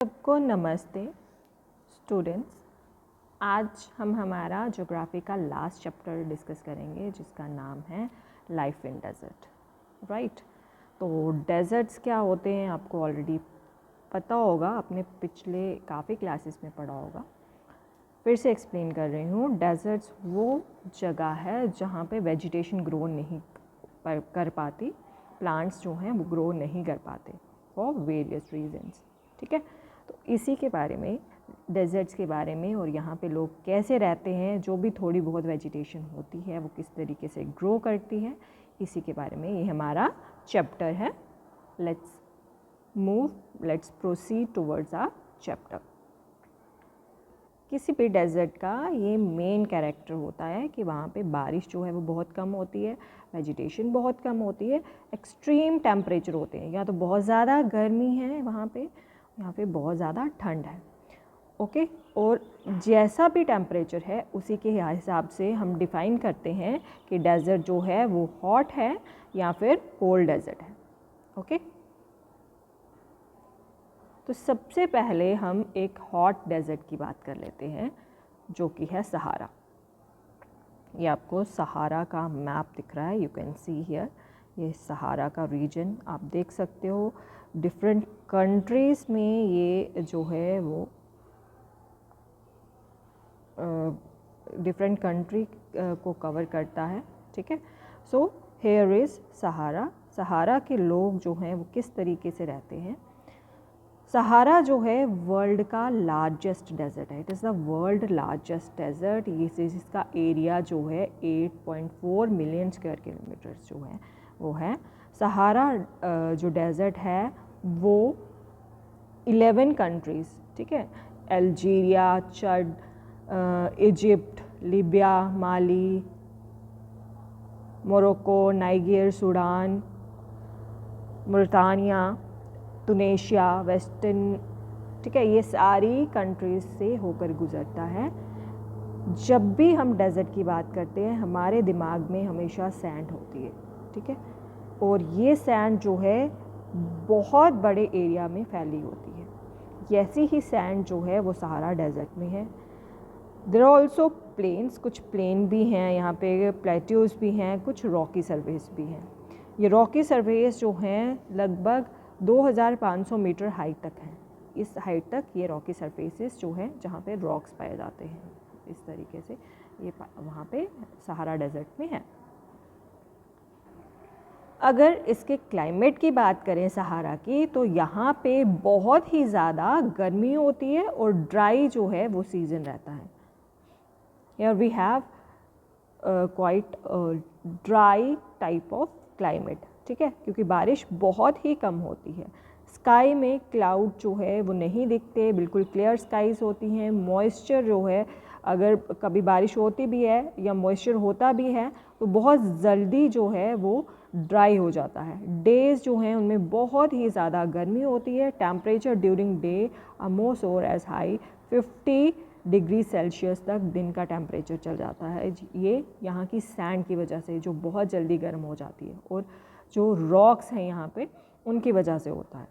सबको नमस्ते स्टूडेंट्स। आज हम हमारा ज्योग्राफी का लास्ट चैप्टर डिस्कस करेंगे जिसका नाम है लाइफ इन डेजर्ट। राइट, तो डेजर्ट्स क्या होते हैं आपको ऑलरेडी पता होगा, आपने पिछले काफ़ी क्लासेस में पढ़ा होगा। फिर से एक्सप्लेन कर रही हूँ। डेजर्ट्स वो जगह है जहाँ पे वेजिटेशन ग्रो नहीं कर पाती, प्लांट्स जो हैं वो ग्रो नहीं कर पाते फॉर वेरियस रीजंस। ठीक है, तो इसी के बारे में, डेजर्ट्स के बारे में और यहाँ पे लोग कैसे रहते हैं, जो भी थोड़ी बहुत वेजिटेशन होती है वो किस तरीके से ग्रो करती है, इसी के बारे में ये हमारा चैप्टर है। Let's proceed towards our chapter. किसी भी डेजर्ट का ये मेन कैरेक्टर होता है कि वहाँ पे बारिश जो है वो बहुत कम होती है, वेजिटेशन बहुत कम होती है, एक्सट्रीम टेम्परेचर होते हैं, या तो बहुत ज़्यादा गर्मी है वहाँ पे, यहाँ पे बहुत ज़्यादा ठंड है। ओके, और जैसा भी टेम्परेचर है उसी के हिसाब से हम डिफ़ाइन करते हैं कि डेजर्ट जो है वो हॉट है या फिर कोल्ड डेजर्ट है। ओके, तो सबसे पहले हम एक हॉट डेजर्ट की बात कर लेते हैं जो कि है सहारा। ये आपको सहारा का मैप दिख रहा है, यू कैन सी हियर। ये सहारा का रीजन आप देख सकते हो। डिफरेंट कंट्रीज़ में ये जो है वो डिफरेंट कंट्री को कवर करता है। ठीक है, सो हेयर इज़ सहारा। सहारा के लोग जो हैं वो किस तरीके से रहते हैं। सहारा जो है वर्ल्ड का लार्जेस्ट डेजर्ट है। It is the world largest desert. इसका एरिया जो है 8.4 मिलियन स्क्वायर किलोमीटर्स जो है वो है। सहारा जो डेजर्ट है वो 11 कंट्रीज़, ठीक है, अल्जीरिया, चड, इजिप्ट, लीबिया, माली, Morocco, Niger, Sudan, मुल्तानिया, Tunisia, western, ठीक है, ये सारी कंट्रीज़ से होकर गुज़रता है। जब भी हम डेजर्ट की बात करते हैं हमारे दिमाग में हमेशा सैंड होती है। ठीक है, और ये सैंड जो है बहुत बड़े एरिया में फैली होती है। ऐसी ही सैंड जो है वो सहारा डेजर्ट में है। देयर आर ऑल्सो प्लेन्स, कुछ प्लेन भी हैं यहाँ पे, प्लेट्यूज़ भी हैं, कुछ रॉकी सरफेस भी हैं। ये रॉकी सरफेस जो हैं लगभग 2500 मीटर हाइट तक हैं। इस हाइट तक ये रॉकी सरफेसेस जो हैं जहाँ पे रॉक्स पाए जाते हैं, इस तरीके से ये वहाँ पे सहारा डेजर्ट में है। अगर इसके क्लाइमेट की बात करें सहारा की, तो यहाँ पे बहुत ही ज़्यादा गर्मी होती है और ड्राई जो है वो सीज़न रहता है। Here we have quite dry type of climate. ठीक है, क्योंकि बारिश बहुत ही कम होती है। स्काई में क्लाउड जो है वो नहीं दिखते, बिल्कुल क्लियर स्काइज होती हैं। मॉइस्चर जो है, अगर कभी बारिश होती भी है या मॉइस्चर होता भी है तो बहुत जल्दी जो है वो ड्राई हो जाता है। डेज़ जो हैं उनमें बहुत ही ज़्यादा गर्मी होती है। टेम्परेचर ड्यूरिंग डे मोस्ट और एज हाई 50 डिग्री सेल्सियस तक दिन का टेम्परेचर चल जाता है। ये यहाँ की सैंड की वजह से जो बहुत जल्दी गर्म हो जाती है और जो रॉक्स हैं यहाँ पे उनकी वजह से होता है।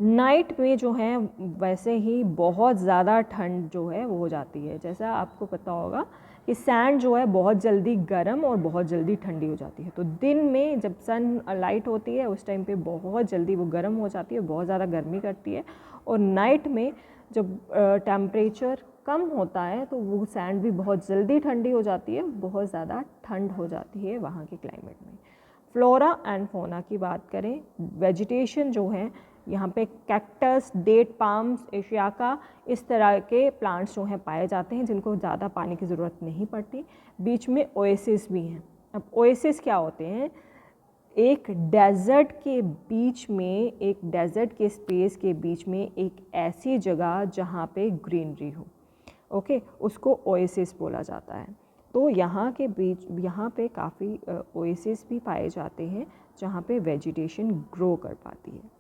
नाइट में जो है वैसे ही बहुत ज़्यादा ठंड जो है वो हो जाती है। जैसा आपको पता होगा कि सैंड जो है बहुत जल्दी गर्म और बहुत जल्दी ठंडी हो जाती है। तो दिन में जब सन लाइट होती है उस टाइम पे बहुत जल्दी वो गर्म हो जाती है, बहुत ज़्यादा गर्मी करती है। और नाइट में जब टेम्परेचर कम होता है तो वो सैंड भी बहुत जल्दी ठंडी हो जाती है, बहुत ज़्यादा ठंड हो जाती है वहाँ के क्लाइमेट में। फ्लोरा एंड फोना की बात करें, वेजिटेशन जो है यहाँ पे कैक्टस, डेट पाम्स, एशियाका, इस तरह के प्लांट्स जो हैं पाए जाते हैं जिनको ज़्यादा पानी की ज़रूरत नहीं पड़ती। बीच में ओएसिस भी हैं। अब ओएसिस क्या होते हैं, एक डेजर्ट के बीच में, एक डेजर्ट के स्पेस के बीच में एक ऐसी जगह जहाँ पे ग्रीनरी हो, ओके, उसको ओएसिस बोला जाता है। तो यहाँ के बीच, यहाँ पे काफ़ी ओएसिस भी पाए जाते हैं जहाँ पे वेजिटेशन ग्रो कर पाती है।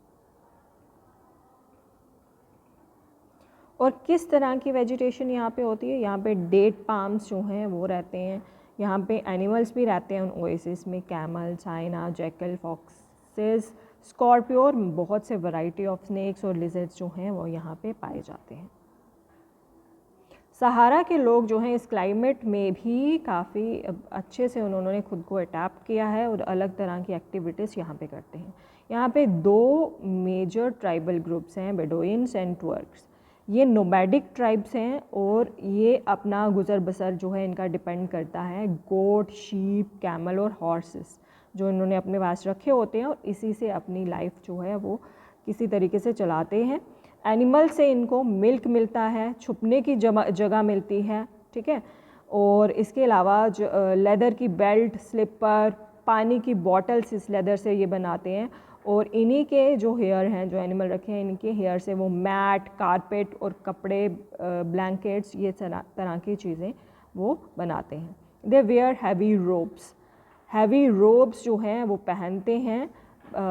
और किस तरह की वेजिटेशन यहाँ पे होती है, यहाँ पे डेट पाम्स जो हैं वो रहते हैं। यहाँ पे एनिमल्स भी रहते हैं उन ओएसिस में, camel, China, jackal, foxes, Scorpio और बहुत से वैरायटी ऑफ स्नेक्स और लिजर्ड्स जो हैं वो यहाँ पे पाए जाते हैं। सहारा के लोग जो हैं इस क्लाइमेट में भी काफ़ी अच्छे से उन्होंने खुद को अडैप्ट किया है और अलग तरह की एक्टिविटीज़ यहाँ पे करते हैं। यहाँ पे 2 मेजर ट्राइबल ग्रुप्स हैं, बेडोइन्स एंड ट्वर्क्स। ये नोमैडिक ट्राइब्स हैं और ये अपना गुज़र बसर जो है इनका डिपेंड करता है गोट, शीप, कैमल और हॉर्सेस जो इन्होंने अपने पास रखे होते हैं और इसी से अपनी लाइफ जो है वो किसी तरीके से चलाते हैं। एनिमल से इनको मिल्क मिलता है, छुपने की जगह मिलती है, ठीक है। और इसके अलावा जो लेदर की बेल्ट, स्लिपर, पानी की बॉटल्स इस लेदर से ये बनाते हैं और इन्हीं के जो हेयर हैं, जो एनिमल रखे हैं, इनके हेयर से वो मैट, कारपेट और कपड़े, ब्लैंकेट्स, ये तरह की चीज़ें वो बनाते हैं। They wear heavy robes. Heavy robes जो हैं वो पहनते हैं,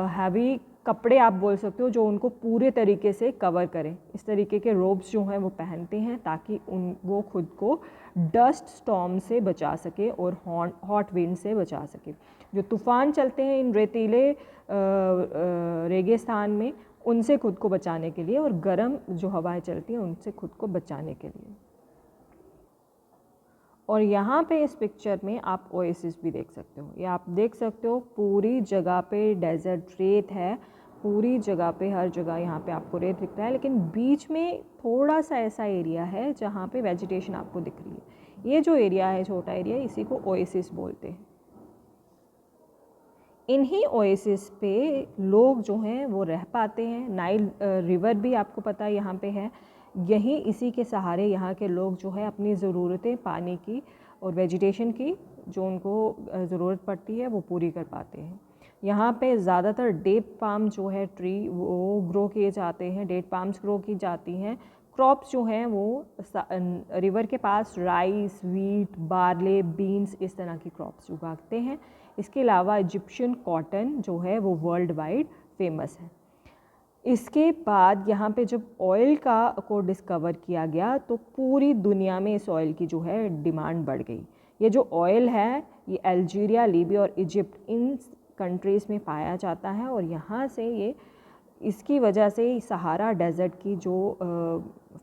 हैवी कपड़े आप बोल सकते हो जो उनको पूरे तरीके से कवर करें। इस तरीके के रोब्स जो हैं वो पहनते हैं ताकि वो खुद को डस्ट स्टॉर्म से बचा सके और हॉट विंड से बचा सके। जो तूफ़ान चलते हैं इन रेतीले रेगिस्तान में, उनसे खुद को बचाने के लिए, और गर्म जो हवाएं चलती हैं उनसे खुद को बचाने के लिए। और यहाँ पे इस पिक्चर में आप ओएसिस भी देख सकते हो। ये आप देख सकते हो पूरी जगह पे डेजर्ट रेत है, पूरी जगह पे, हर जगह यहाँ पे आपको रेत दिख रहा है, लेकिन बीच में थोड़ा सा ऐसा एरिया है जहाँ पे वेजिटेशन आपको दिख रही है। ये जो एरिया है, छोटा एरिया, इसी को ओएसिस बोलते हैं। इन्हीं ओएसिस पे लोग जो हैं वो रह पाते हैं। नाइल रिवर भी आपको पता है यहाँ पे है। यही इसी के सहारे यहाँ के लोग जो है अपनी ज़रूरतें पानी की और वेजिटेशन की जो उनको ज़रूरत पड़ती है वो पूरी कर पाते हैं। यहाँ पे ज़्यादातर डेट पाम जो है ट्री वो ग्रो किए जाते हैं, डेट पाम्स ग्रो की जाती हैं। क्रॉप्स जो हैं वो रिवर के पास राइस, वीट, बार्ले, बीन्स, इस तरह की क्रॉप्स उगाते हैं। इसके अलावा इजिप्शियन कॉटन जो है वो वर्ल्ड वाइड फेमस है। इसके बाद यहाँ पे जब ऑयल को डिस्कवर किया गया तो पूरी दुनिया में इस ऑयल की जो है डिमांड बढ़ गई। ये जो ऑयल है ये अल्जीरिया, लीबिया और इजिप्ट, इन कंट्रीज़ में पाया जाता है और यहाँ से ये, इसकी वजह से सहारा डेजर्ट की जो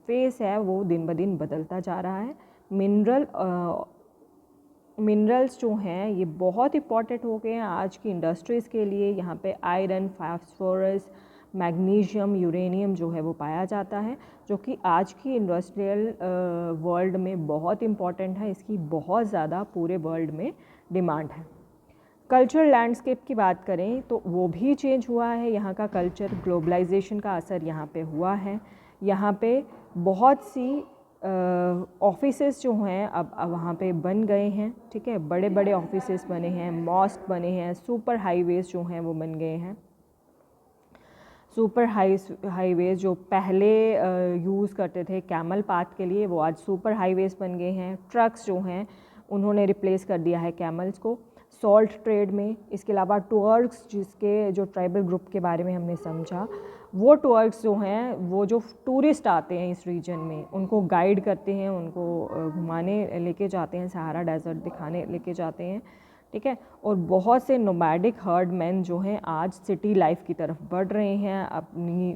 फेस है वो दिन ब दिन बदलता जा रहा है। मिनरल्स जो हैं ये बहुत इंपॉर्टेंट हो गए हैं आज की इंडस्ट्रीज़ के लिए। यहाँ पे आयरन, फास्फोरस, मैग्नीशियम, यूरेनियम जो है वो पाया जाता है, जो कि आज की इंडस्ट्रियल वर्ल्ड में बहुत इम्पॉर्टेंट है। इसकी बहुत ज़्यादा पूरे वर्ल्ड में डिमांड है। कल्चरल लैंडस्केप की बात करें तो वो भी चेंज हुआ है। यहाँ का कल्चर, ग्लोबलाइजेशन का असर यहाँ पे हुआ है। यहाँ पे बहुत सी ऑफिसेस जो हैं अब वहाँ पे बन गए हैं, ठीक है। बड़े बड़े ऑफिसेस बने हैं, मॉस्क बने हैं, सुपर हाईवेज़ जो हैं वो बन गए हैं। सुपर हाईवेज़ जो पहले यूज़ करते थे कैमल पाथ के लिए, वो आज सुपर हाईवेज़ बन गए हैं। ट्रक्स जो हैं उन्होंने रिप्लेस कर दिया है कैमल्स को सॉल्ट ट्रेड में। इसके अलावा टूर्स, जिसके जो ट्राइबल ग्रुप के बारे में हमने समझा, वो टूर्स जो हैं वो जो टूरिस्ट आते हैं इस रीजन में उनको गाइड करते हैं, उनको घुमाने लेके जाते हैं, सहारा डेजर्ट दिखाने लेके जाते हैं, ठीक है। और बहुत से नोमैडिक हर्डमैन जो हैं आज सिटी लाइफ की तरफ बढ़ रहे हैं, अपनी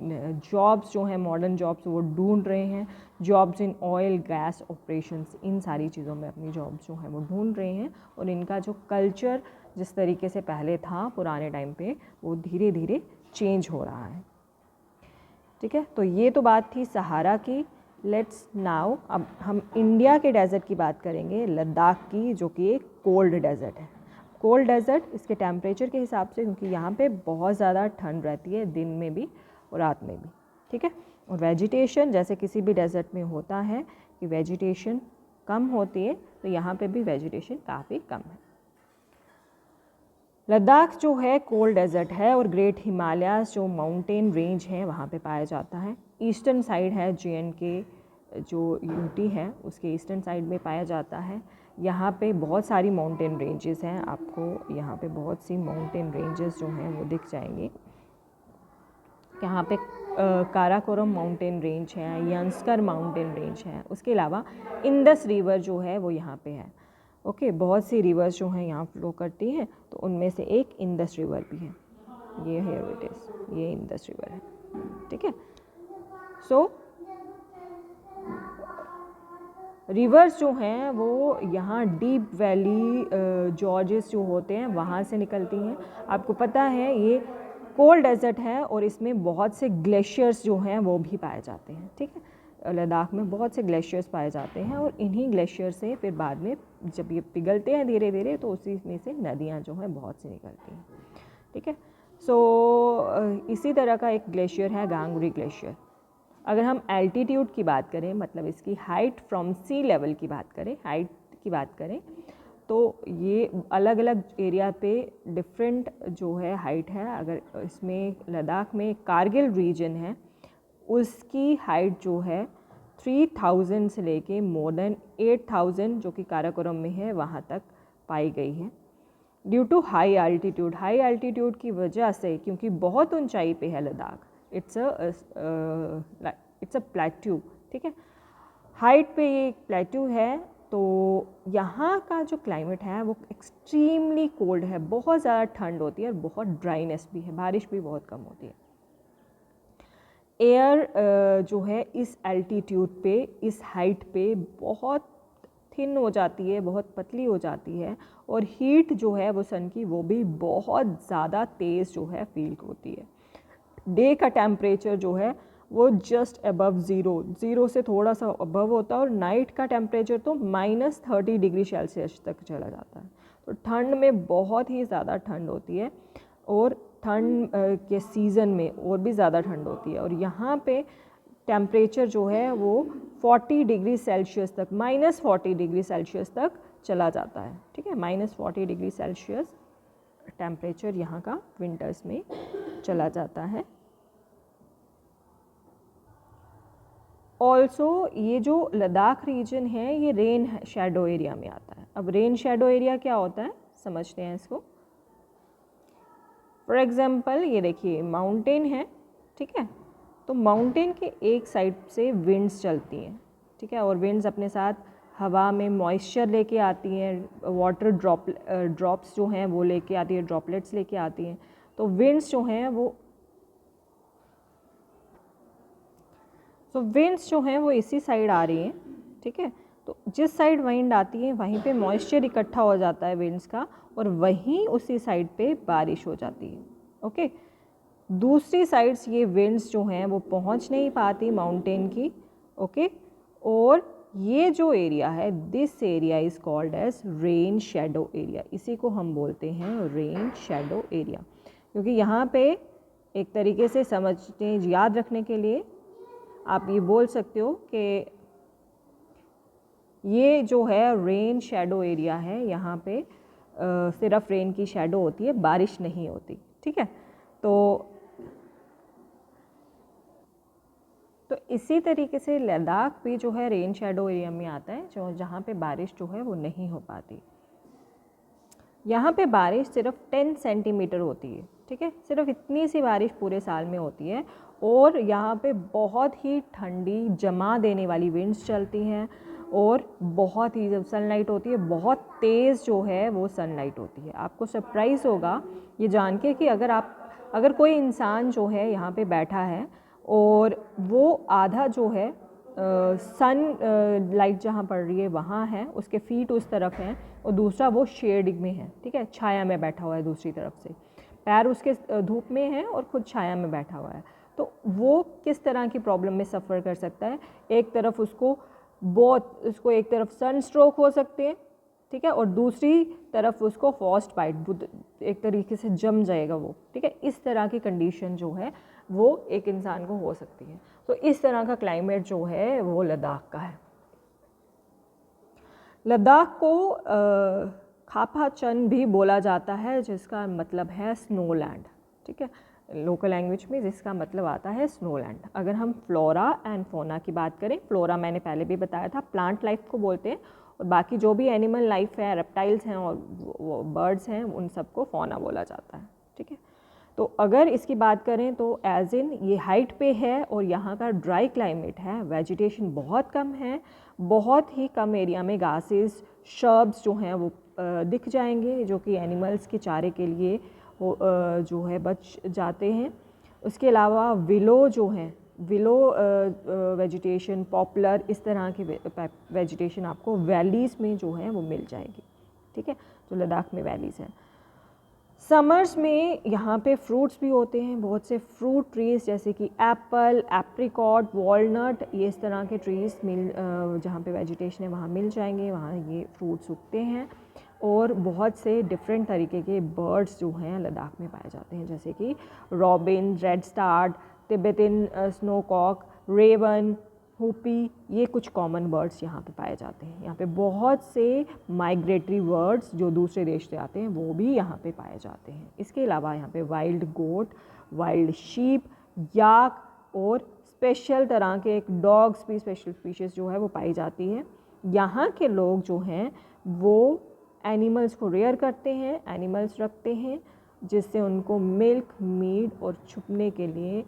जॉब्स जो हैं, मॉडर्न जॉब्स वो ढूंढ रहे हैं। Jobs in oil, gas operations, इन सारी चीज़ों में अपनी जॉब्स जो हैं वो ढूंढ रहे हैं। और इनका जो कल्चर जिस तरीके से पहले था पुराने टाइम पे, वो धीरे धीरे चेंज हो रहा है, ठीक है। तो ये तो बात थी सहारा की। लेट्स नाउ अब हम इंडिया के डेजर्ट की बात करेंगे, लद्दाख की, जो कि एक कोल्ड डेजर्ट है। कोल्ड डेजर्ट इसके टेम्परेचर के हिसाब से, क्योंकि यहाँ पे बहुत ज़्यादा ठंड रहती है दिन में भी और रात में भी, ठीक है। और वेजिटेशन जैसे किसी भी डेजर्ट में होता है कि वेजिटेशन कम होती है, तो यहाँ पे भी वेजिटेशन काफ़ी कम है। लद्दाख जो है कोल्ड डेजर्ट है और ग्रेट हिमालयाज़ जो माउंटेन रेंज है वहाँ पे पाया जाता है। ईस्टर्न साइड है JNK, जो यूटी है उसके ईस्टर्न साइड में पाया जाता है। यहाँ पे बहुत सारी माउंटेन रेंजेस हैं, आपको यहाँ पे बहुत सी माउंटेन रेंजेस जो हैं वो दिख जाएंगे। यहाँ पे काराकोरम माउंटेन रेंज है, यंस्कर माउंटेन रेंज है। उसके अलावा इंडस रिवर जो है वो यहाँ पे है, ओके। बहुत सी रिवर्स जो हैं यहाँ फ्लो करती हैं, तो उनमें से एक इंडस रिवर भी है। ये हियर इट इज़, ये इंडस रिवर है, ठीक है। सो रिवर्स जो हैं वो यहाँ डीप वैली जॉर्जेस जो होते हैं वहाँ से निकलती हैं। आपको पता है ये कोल्ड डेजर्ट है और इसमें बहुत से ग्लेशियर्स जो हैं वो भी पाए जाते हैं, ठीक है। लद्दाख में बहुत से ग्लेशियर्स पाए जाते हैं और इन्हीं ग्लेशियर से फिर बाद में जब ये पिघलते हैं धीरे धीरे तो उसी में से नदियाँ जो हैं बहुत सी निकलती हैं, ठीक है। सो इसी तरह का एक ग्लेशियर है गांगुरी ग्लेशियर। अगर हम एल्टीट्यूड की बात करें, मतलब इसकी हाइट फ्रॉम सी लेवल की बात करें, हाइट की बात करें, तो ये अलग अलग एरिया पे डिफरेंट जो है हाइट है। अगर इसमें लद्दाख में कारगिल रीजन है उसकी हाइट जो है 3000 से लेके मोर देन 8000 जो कि काराकोरम में है वहाँ तक पाई गई है due to high altitude. High altitude की वजह से, क्योंकि बहुत ऊंचाई पे है लद्दाख, इट्स अ प्लेट्यू, ठीक है, हाइट पे ये एक प्लेट्यू है, तो यहाँ का जो क्लाइमेट है वो एक्सट्रीमली कोल्ड है, बहुत ज़्यादा ठंड होती है और बहुत ड्राइनेस भी है, बारिश भी बहुत कम होती है। एयर जो है इस एल्टीट्यूड पे, इस हाइट पे बहुत थिन हो जाती है, बहुत पतली हो जाती है और हीट जो है वो सन की वो भी बहुत ज़्यादा तेज़ जो है फील होती है। डे का टेम्परेचर जो है वो जस्ट अबव ज़ीरो से थोड़ा सा अबव होता है और नाइट का टेम्परेचर तो -30 डिग्री सेल्सियस तक चला जाता है। तो ठंड में बहुत ही ज़्यादा ठंड होती है और ठंड के सीज़न में और भी ज़्यादा ठंड होती है और यहाँ पे टेम्परेचर जो है वो 40 डिग्री सेल्सियस तक, -40 डिग्री सेल्सियस तक चला जाता है, ठीक है। -40 डिग्री सेल्सियस टेम्परेचर यहाँ का विंटर्स में चला जाता है। ऑल्सो ये जो लद्दाख रीजन है ये रेन शेडो एरिया में आता है। अब रेन शेडो एरिया क्या होता है समझते हैं इसको। फॉर एग्जांपल ये देखिए माउंटेन है, ठीक है, तो माउंटेन के एक साइड से विंड्स चलती हैं, ठीक है, और विंड्स अपने साथ हवा में मॉइस्चर लेके आती हैं, वाटर ड्रॉप्स जो हैं वो लेके आती है, ड्रॉपलेट्स लेके आती हैं। तो विंड्स जो हैं वो इसी साइड आ रही हैं, ठीक है। तो जिस साइड विंड आती है वहीं पे मॉइस्चर इकट्ठा हो जाता है विंड्स का और वहीं उसी साइड पे बारिश हो जाती है, ओके। दूसरी साइड्स ये विंड्स जो हैं वो पहुंच नहीं पाती माउंटेन की, ओके। और ये जो एरिया है, this area is called as rain shadow area, इसी को हम बोलते हैं रेन शेडो एरिया। क्योंकि यहाँ पे एक तरीके से समझने याद रखने के लिए आप ये बोल सकते हो कि ये जो है रेन शेडो एरिया है, यहाँ पे सिर्फ रेन की शेडो होती है, बारिश नहीं होती, ठीक है। तो इसी तरीके से लद्दाख भी जो है रेन शेडो एरिया में आता है, जो जहाँ पे बारिश जो है वो नहीं हो पाती। यहाँ पे बारिश सिर्फ 10 सेंटीमीटर होती है, ठीक है, सिर्फ इतनी सी बारिश पूरे साल में होती है और यहाँ पे बहुत ही ठंडी जमा देने वाली विंड्स चलती हैं और बहुत ही, जब सनलाइट होती है बहुत तेज़ जो है वो सनलाइट होती है। आपको सरप्राइज़ होगा ये जान के कि अगर कोई इंसान जो है यहाँ पे बैठा है और वो आधा जो है सन लाइट जहाँ पड़ रही है वहाँ है, उसके फीट उस तरफ हैं और दूसरा वो शेडिंग में है, ठीक है, छाया में बैठा हुआ है, दूसरी तरफ से पैर उसके धूप में है और खुद छाया में बैठा हुआ है, तो वो किस तरह की प्रॉब्लम में सफ़र कर सकता है। एक तरफ उसको एक तरफ सन स्ट्रोक हो सकते हैं, ठीक है, और दूसरी तरफ उसको फ्रॉस्ट बाइट, एक तरीके से जम जाएगा वो, ठीक है। इस तरह की कंडीशन जो है वो एक इंसान को हो सकती है। तो इस तरह का क्लाइमेट जो है वो लद्दाख का है। लद्दाख को खापा चन भी बोला जाता है, जिसका मतलब है स्नो लैंड, ठीक है, लोकल लैंग्वेज में जिसका मतलब आता है स्नो लैंड। अगर हम फ्लोरा एंड फोना की बात करें, फ्लोरा मैंने पहले भी बताया था प्लांट लाइफ को बोलते हैं और बाकी जो भी एनिमल लाइफ है, रेप्टाइल्स हैं और बर्ड्स हैं, उन सबको फोना बोला जाता है, ठीक है। तो अगर इसकी बात करें तो एज इन ये हाइट पे है और यहाँ का ड्राई क्लाइमेट है, वेजिटेशन बहुत कम है, बहुत ही कम एरिया में घासेस शर्ब्स जो हैं वो दिख जाएंगे जो कि एनिमल्स के चारे के लिए जो है बच जाते हैं। उसके अलावा विलो जो है, विलो वेजिटेशन, पॉपुलर, इस तरह की वेजिटेशन आपको वैलीज़ में जो है वो मिल जाएगी, ठीक है, जो लद्दाख में वैलीज़ हैं। समर्स में यहाँ पे फ्रूट्स भी होते हैं, बहुत से फ्रूट ट्रीज़ जैसे कि एप्पल, एप्रिकॉट, वॉलनट, ये इस तरह के ट्रीज़ जहाँ पे वेजिटेशन है वहाँ मिल जाएंगे, वहाँ ये फ्रूट्स उगते हैं। और बहुत से डिफरेंट तरीके के बर्ड्स जो हैं लद्दाख में पाए जाते हैं, जैसे कि robin, redstart, Tibetan snowcock, raven, hoopoe, ये कुछ कॉमन बर्ड्स यहाँ पे पाए जाते हैं। यहाँ पे बहुत से माइग्रेटरी बर्ड्स जो दूसरे देश से आते हैं वो भी यहाँ पे पाए जाते हैं। इसके अलावा यहाँ पे वाइल्ड गोट, वाइल्ड शीप, याक और स्पेशल तरह के एक डॉग्स भी, स्पेशल स्पीशीज़ जो है वो पाई जाती है। यहाँ के लोग जो हैं वो एनिमल्स को रेयर करते हैं, एनिमल्स रखते हैं, जिससे उनको मिल्क, मीट और छुपने के लिए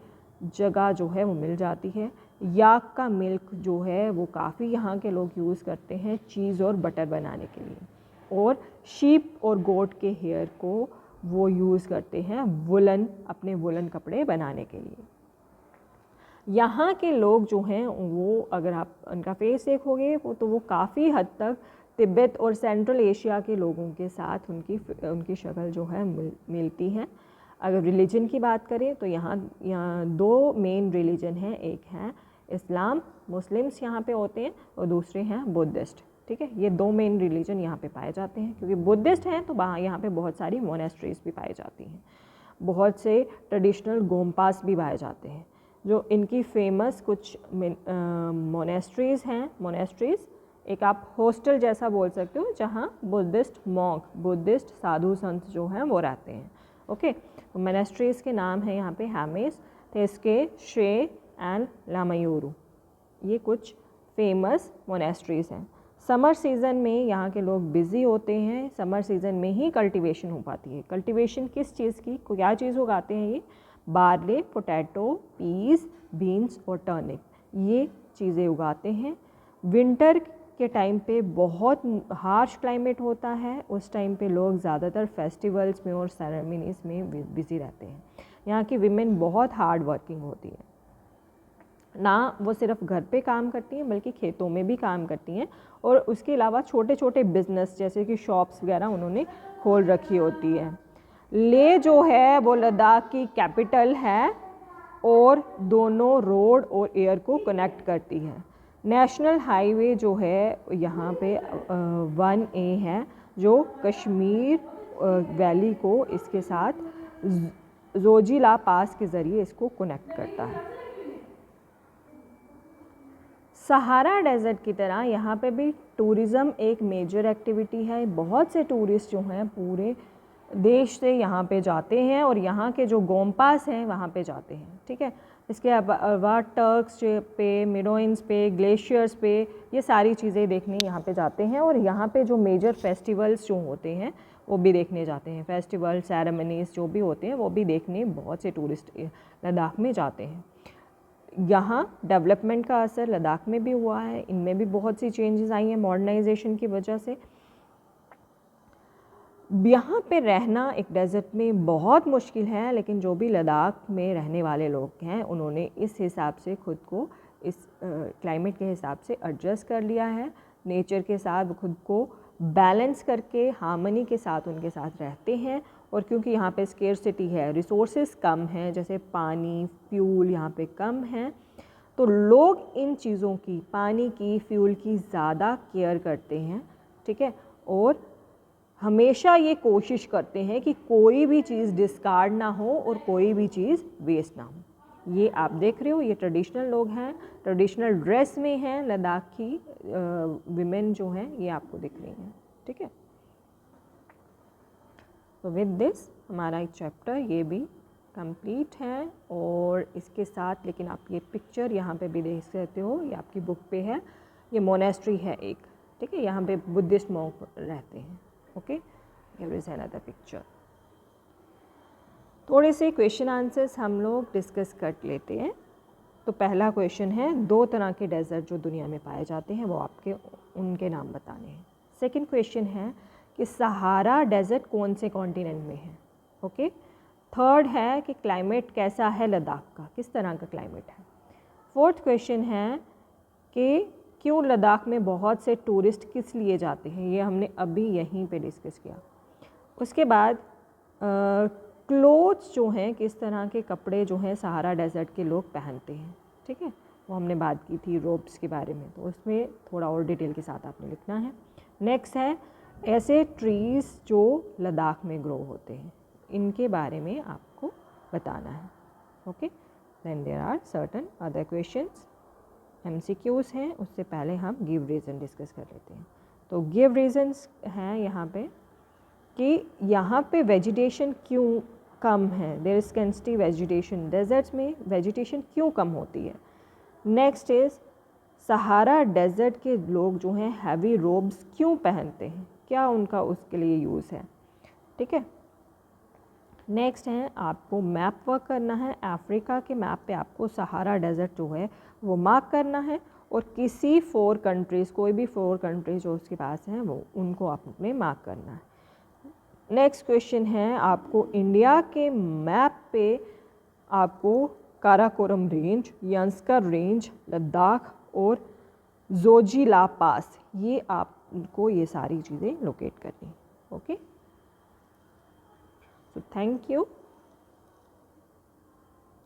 जगह जो है वो मिल जाती है। याक का मिल्क जो है वो काफ़ी यहाँ के लोग यूज़ करते हैं चीज़ और बटर बनाने के लिए, और शीप और गोट के हेयर को वो यूज़ करते हैं वुलन, अपने वुलन कपड़े बनाने के लिए। यहाँ के लोग जो हैं वो, अगर आप उनका फेस देखोगे वो, तो वो काफ़ी हद तक तिब्बत और सेंट्रल एशिया के लोगों के साथ उनकी शक्ल जो है मिलती है। अगर रिलीजन की बात करें तो यहाँ दो मेन रिलीजन हैं, एक है इस्लाम, मुस्लिम्स यहाँ पे होते हैं, और दूसरे हैं बुद्धिस्ट, ठीक है। ये दो मेन रिलीजन यहाँ पे पाए जाते हैं। क्योंकि बुद्धिस्ट हैं तो यहाँ पे बहुत सारी मोनेस्ट्रीज़ भी पाई जाती हैं, बहुत से ट्रेडिशनल गोम्पास भी पाए जाते हैं। जो इनकी फेमस कुछ मोनेस्ट्रीज़ हैं, मोनेस्ट्रीज़ एक आप हॉस्टल जैसा बोल सकते हो, जहाँ बुद्धिस्ट मॉन्क, बुद्धिस्ट साधु संत जो हैं वो रहते हैं, ओके। तो मोनेस्ट्रीज़ के नाम है यहाँ पे हेमिस, थेस्के, शे एंड लामायूरू, ये कुछ फेमस मोनेस्ट्रीज़ हैं। समर सीज़न में यहाँ के लोग बिज़ी होते हैं, समर सीज़न में ही कल्टीवेशन हो पाती है। कल्टीवेशन किस चीज़ की, क्या चीज़ उगाते हैं ये, बार्ले, पोटैटो, पीस, बीन्स और टर्निप, ये चीज़ें उगाते हैं। विंटर के टाइम पे बहुत हार्श क्लाइमेट होता है, उस टाइम पे लोग ज़्यादातर फेस्टिवल्स में और सेरेमनीज़ में बिज़ी रहते हैं। यहाँ की विमेन बहुत हार्ड वर्किंग होती है, ना वो सिर्फ घर पे काम करती हैं बल्कि खेतों में भी काम करती हैं, और उसके अलावा छोटे छोटे बिजनेस जैसे कि शॉप्स वगैरह उन्होंने खोल रखी होती है। ले जो है वो लद्दाख की कैपिटल है और दोनों रोड और एयर को कनेक्ट करती है। नेशनल हाईवे जो है यहाँ पे 1A है, जो कश्मीर वैली को इसके साथ जोजिला पास के ज़रिए इसको कनेक्ट करता है। सहारा डेजर्ट की तरह यहाँ पे भी टूरिज़्म एक मेजर एक्टिविटी है। बहुत से टूरिस्ट जो हैं पूरे देश से यहाँ पे जाते हैं और यहाँ के जो गोम्पास हैं वहाँ पे जाते हैं, ठीक है। इसके अलावा टर्क्स पे, मेडोइंस पे, ग्लेशियर्स पे, ये सारी चीज़ें देखने यहाँ पे जाते हैं, और यहाँ पे जो मेजर फेस्टिवल्स जो होते हैं वो भी देखने जाते हैं। फेस्टिवल, सेरेमनीज़ जो भी होते हैं वो भी देखने बहुत से टूरिस्ट लद्दाख में जाते हैं। यहाँ डेवलपमेंट का असर लद्दाख में भी हुआ है, इनमें भी बहुत सी चेंजेस आई हैं मॉडर्नाइजेशन की वजह से। यहाँ पे रहना एक डेज़र्ट में बहुत मुश्किल है, लेकिन जो भी लद्दाख में रहने वाले लोग हैं उन्होंने इस हिसाब से खुद को इस क्लाइमेट के हिसाब से एडजस्ट कर लिया है। नेचर के साथ खुद को बैलेंस करके हार्मनी के साथ उनके साथ रहते हैं। और क्योंकि यहाँ पे स्केर्सिटी है, रिसोर्सेज कम हैं, जैसे पानी, फ्यूल यहाँ पे कम हैं, तो लोग इन चीज़ों की, पानी की, फ्यूल की ज़्यादा केयर करते हैं, ठीक है। और हमेशा ये कोशिश करते हैं कि कोई भी चीज़ डिस्कार्ड ना हो और कोई भी चीज़ वेस्ट ना हो। ये आप देख रहे हो, ये ट्रेडिशनल लोग हैं, ट्रेडिशनल ड्रेस में हैं लद्दाख की विमेन जो हैं, ये आपको दिख रही हैं, ठीक है। तो विद दिस हमारा एक चैप्टर ये भी कंप्लीट है। और इसके साथ लेकिन आप ये पिक्चर यहाँ पे भी देख सकते हो, ये आपकी बुक पे है, ये मोनेस्ट्री है एक, ठीक है। यहाँ पे बुद्धिस्ट मॉन्क रहते हैं, okay. Here is another picture. थोड़े से क्वेश्चन आंसर्स हम लोग डिस्कस कर लेते हैं। तो पहला क्वेश्चन है, 2 तरह के डेजर्ट जो दुनिया में पाए जाते हैं वो आपके उनके नाम बताने हैं। सेकंड क्वेश्चन है कि सहारा डेजर्ट कौन से कॉन्टिनेंट में है, ओके। थर्ड है कि क्लाइमेट कैसा है लद्दाख का, किस तरह का क्लाइमेट है। फोर्थ क्वेश्चन है कि क्यों लद्दाख में बहुत से टूरिस्ट किस लिए जाते हैं, ये हमने अभी यहीं पे डिस्कस किया। उसके बाद क्लोथ्स जो हैं, किस तरह के कपड़े जो हैं सहारा डेजर्ट के लोग पहनते हैं, ठीक है, वो हमने बात की थी रोब्स के बारे में, तो उसमें थोड़ा और डिटेल के साथ आपने लिखना है। नेक्स्ट है ऐसे ट्रीज़ जो लद्दाख में ग्रो होते हैं, इनके बारे में आपको बताना है। Okay, then there are certain other questions, MCQs हैं। उससे पहले हम गिव रीज़न डिस्कस कर लेते हैं। तो गिव रीजंस हैं यहाँ पे कि यहाँ पे वेजिटेशन क्यों कम है, there is scarcity vegetation, deserts में वेजिटेशन क्यों कम होती है। नेक्स्ट इज़ सहारा डेजर्ट के लोग जो हैं हैवी रोब्स क्यों पहनते हैं, क्या उनका उसके लिए यूज़ है, ठीक है। नेक्स्ट है आपको मैप वर्क करना है। अफ्रीका के मैप पे आपको सहारा डेजर्ट जो है वो मार्क करना है और किसी 4 कंट्रीज़, कोई भी 4 कंट्रीज़ जो उसके पास हैं वो उनको आपने मार्क करना है। नेक्स्ट क्वेश्चन है आपको इंडिया के मैप पे आपको काराकोरम रेंज, यंस्कर रेंज, लद्दाख और जोजिला पास, ये आपको ये सारी चीज़ें लोकेट करनी। Okay, so thank you.